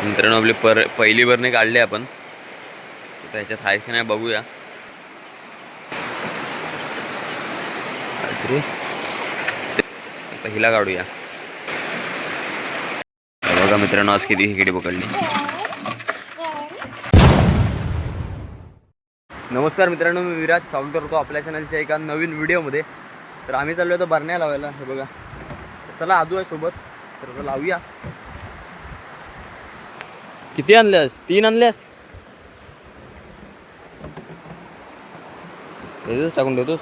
मित्रांनो आपली पहिली बरणी काढली आपण. त्याच्यात आहे की नाही बघूया. पहिला काढूया. बघा मित्रांनो आज किती खेकडी पकडली. नमस्कार मित्रांनो, मी विराज स्वागत करतो आपल्या चॅनलच्या एका नवीन व्हिडिओमध्ये. तर आम्ही चाललो होतो बरण्या लावायला. हे बघा, चला आदू आहे सोबत, तर लावूया. किती आणल्यास? 3 आणल्यास? हेच टाकून ठेवतोस.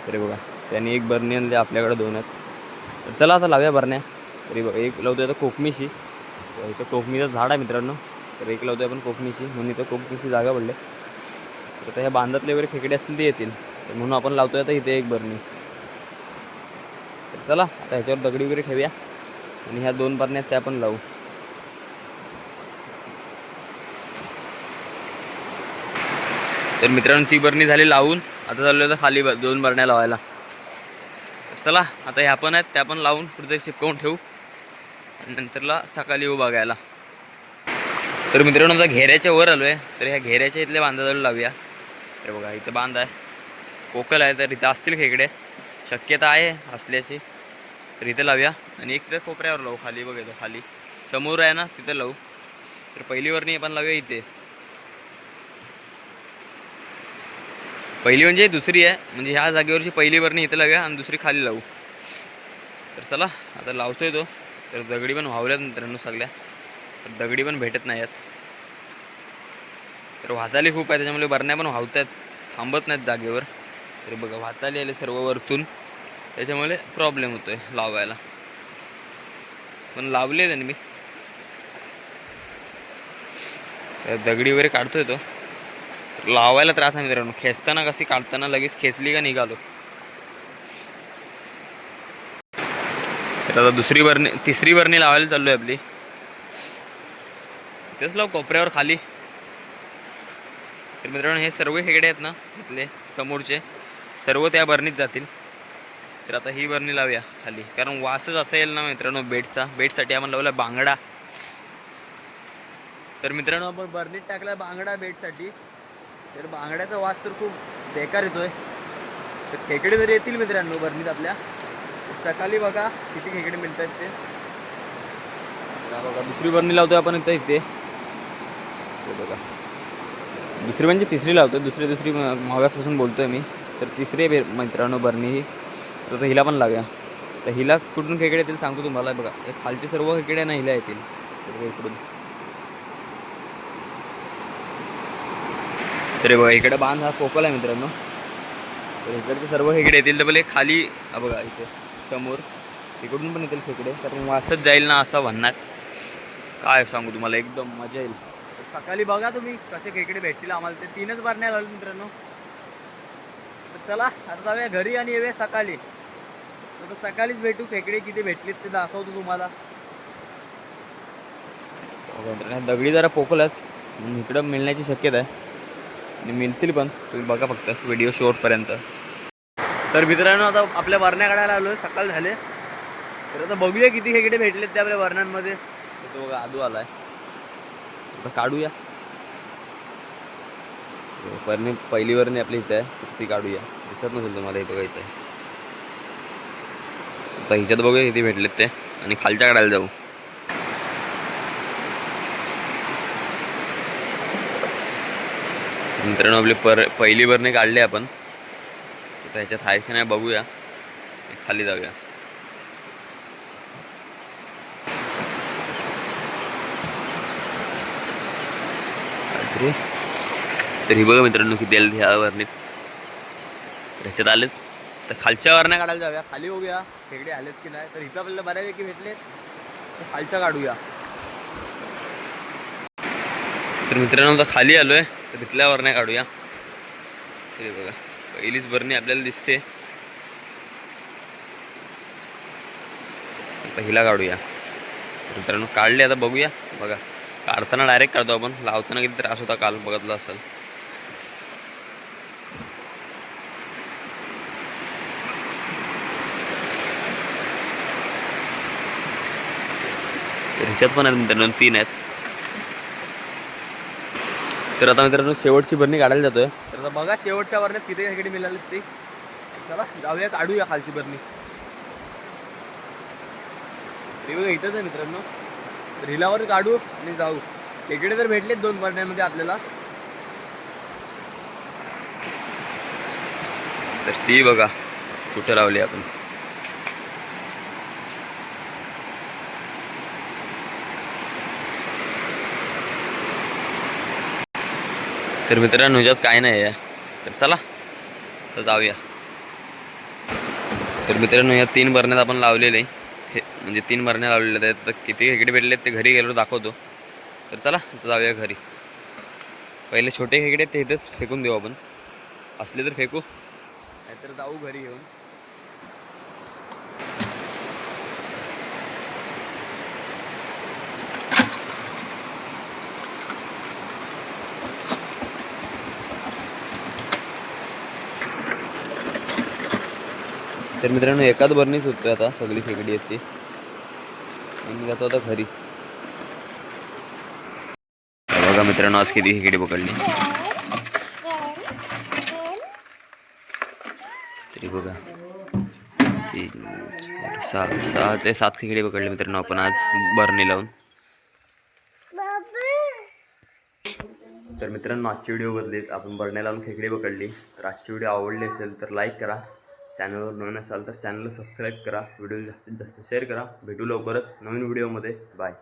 तरी बघा त्यांनी एक बरणी आणली, आपल्याकडे 2 आहेत. तर चला आता लावूया बरण्या. तरी बघा एक लावतोय आता कोकमीशी. इथं कोकमीचं झाड आहे मित्रांनो. तर एक लावतोय आपण कोकमीशी, म्हणून इथं कोकमीची जागा पडले. तर आता ह्या बांधातले वगैरे खेकडे असतील ते येतील, तर म्हणून आपण लावतोय आता इथे एक बरणी. तर चला आता ह्याच्यावर दगडी वगैरे ठेवूया आणि ह्या 2 बरण्या त्या पण लावू. तर मित्रांनो ती बरणी झाली लावून. आता चाललो तर खाली 2 बरण्या लावायला. चला आता ह्या पण आहेत त्या पण लावून कुठेतरी चिपकवून ठेवू, नंतरला सकाळी येऊ बघायला. तर मित्रांनो आता घेऱ्याच्या वर आलो आहे. तर ह्या घेऱ्याच्या इथल्या बांधाजवळ लावूया. तर बघा इथं बांध आहे, कोकल आहे, तर इथं असतील खेकडे, शक्यता आहे असल्याची. तर इथं लावूया आणि एक तर कोपऱ्यावर लावू. खाली बघायचं, खाली समोर आहे ना तिथं लावू. तर पहिली वरणी आपण लावूया इथे. पहिली म्हणजे दुसरी आहे, म्हणजे ह्या जागेवरची पहिली वरणी इथं लावूया आणि दुसरी खाली लावू. तर चला आता लावतोय तो. तर दगडी पण व्हावल्यात मित्रांनो सगळ्या, तर दगडी पण भेटत नाही आहेत. तर वाचाली खूप आहे, त्याच्यामुळे बरण्या पण वाहत आहेत, थांबत नाहीत जागेवर. तर बघा वाचाली आले सर्व वरतून, त्याच्यामुळे प्रॉब्लेम होतोय लावायला. पण लावले त्यांनी मी. दगडी वगैरे काढतोय तो. लावायला त्रास आहे मित्रांनो, खेचताना कशी काढताना लगेच खेचली का निघालो. तर आता तिसरी बरणी लावायला चाललोय आपली. तेच लाव कोपऱ्यावर खाली. तर मित्रांनो हे सर्व खेकडे आहेत ना इथले समोरचे, सर्व त्या बरणीत जातील. तर आता ही बरणी लावूया खाली, कारण वासच असेल ना मित्रांनो बेटचा. बेटसाठी आपण लावला बांगडा. तर मित्रांनो आपण बरणीत टाकला बांगडा बेटसाठी. तर बांगड्याचा वास तर खूप बेकार येतोय. तर खेकडे जरी येतील मित्रांनो बरणीत आपल्या, सकाळी बघा किती खेकडे मिळतात ते. बघा दुसरी बरणी लावतोय आपण इथे. बघा दुसरी म्हणजे तिसरी लावतोय. दुसरी मागासपासून बोलतोय मी. तर तिसरी मित्रांनो बरणी ही. तर हिला पण लावूया. तर हिला कुठून खेकडे येतील सांगतो तुम्हाला. बघा खालचे सर्व खेकडे ना हिला येतील. तर इकडून, तर बघा इकडे बांध हा कोकल आहे मित्रांनो. तर इकडचे सर्व खेकडे येतील. तर पहिले खाली बघा इथे समोर, इकडून पण येतील खेकडे. कारण वाचत जाईल ना असं म्हणणार. काय सांगू तुम्हाला, एकदम मजा येईल. सकाळी बघा तुम्ही कसे खेकडे भेटतील आम्हाला. ते 3च बरण्या लावले मित्रांनो. तर चला आता जाऊया घरी आणि येऊया सकाळी. तर सकाळीच भेटू. खेकडे किती भेटलीत ते दाखवतो तुम्हाला. दगडी जरा पोकल आहेत, इकडं मिळण्याची शक्यता आहे आणि मिळतील पण. तुम्ही बघा फक्त व्हिडिओ शेवटपर्यंत. तर मित्रांनो आता आपल्या बरण्या काढायला आलो आहे, सकाळ झाले. तर आता बघूया किती खेकडे भेटलेत त्या आपल्या बरण्यांमध्ये. तो बघा आदू आलाय, आता काढूया. पहिली बरणी आपली इथे आहे, ती काढूया. दिसत नसेल तुम्हाला, इथं इथं आता हिच्यात बघूया किती भेटलेत ते, आणि खालच्या काढायला जाऊ. मित्रांनो आपली पहिली बरणी काढली आपण. तर ह्याच्यात आहे की नाही बघूया, खाली जाऊया. तर ही बघा मित्रांनो किती आले ह्या वरणीत. ह्याच्यात आलेत. तर खालच्या वरण्या काढायला जाऊया. खाली बघूया खेकडे आलेत की नाही. तर इथं आपल्याला बऱ्यापैकी भेटलेत, तर खालच्या काढूया. तर मित्रांनो आता खाली आलोय, तर तिथल्या वरण्या काढूया. तरी बघा पहिलीच बरणी आपल्याला दिसते, पहिला काढूया. मित्रांनो काढले, आता बघूया. बघा काढताना डायरेक्ट काढतो आपण, लावताना किती त्रास होता काल बघितलं असेल. तर ह्याच्यात पण आहेत मित्रांनो 3 आहेत. तर आता मित्रांनो शेवटची बरणी काढायला जातोय. तर आता बघा शेवटच्या बरण्यात किती खेकडे मिळाले ते. चला जाऊया काढूया खालची बरणी. बघा इथंच आहे मित्रांनो. रिलावर काढू आणि जाऊ. खेकडे तर भेटलेत 2 बरण्यामध्ये आपल्याला. तर ती बघा कुठं लावली आपण. तर मित्रांनो ह्याच्यात काय नाही आहे. तर चला तर जाऊया. तर मित्रांनो ह्या 3 बरण्यात आपण लावलेले म्हणजे 3 बरण्या लावलेल्या आहेत. तर किती खेकडे भेटले ते घरी गेलो दाखवतो. तर चला तर जाऊया घरी. पहिले छोटे खेकडे ते इथेच फेकून देऊ आपण. असले तर फेकू नाहीतर जाऊ घरी घेऊन. तर मित्रांनो एकाच बरणीच होतोय आता सगळी खेकडी आहेत ती. मी जातो आता घरी. बघा मित्रांनो आज किती खेकडी पकडली. तरी बघा 6 ते 7 खेकडे पकडले मित्रांनो आपण आज बरणी लावून. तर मित्रांनो आजची व्हिडिओ बदलीत आपण बरण्या लावून खेकडी पकडली. तर आजची व्हिडिओ आवडली असेल तर लाईक करा. चॅनलवर नवीन असाल तर चॅनलला सबस्क्राईब करा. व्हिडिओ जास्तीत जास्त शेअर करा. भेटू लवकरच नवीन व्हिडिओमध्ये. बाय.